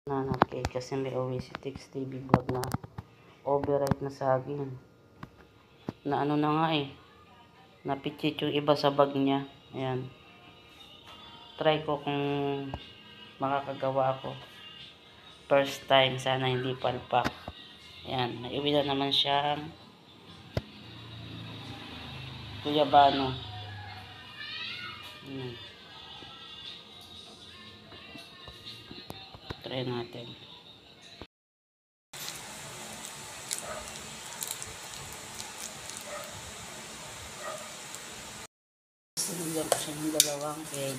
Nanakay kasi may uwi si Tix TV vlog na overripe na saging. Na ano na nga eh. Napitchit yung iba sa bag niya. Ayan. Try ko kung makakagawa ako. First time. Sana hindi palpak. Ayan. Naiwi na naman siyang guyabano. Ayan. Try natin. Sinigyan ko siya ng 2 egg.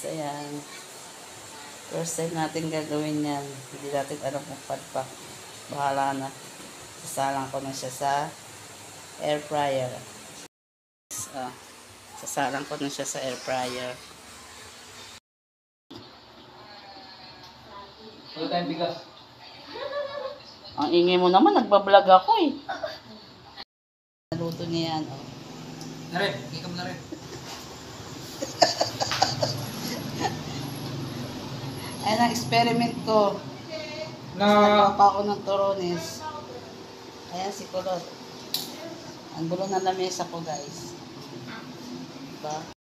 So, ayan. First time natin gagawin yan. Hindi natin alam kung padpak. Bahala na. Sasalang ko na siya sa air fryer. Sasalang ko na siya sa air fryer. Wala tayong bigas. Ang ingay mo naman. Nagbablog ako eh. Naluto niya yan. Oh. Nare, ikam na rin. Ayan ang experiment ko. Na Nagawa pa ako ng turones. Ayan si Kulot. Ang gulo ng lamesa ko guys. Diba?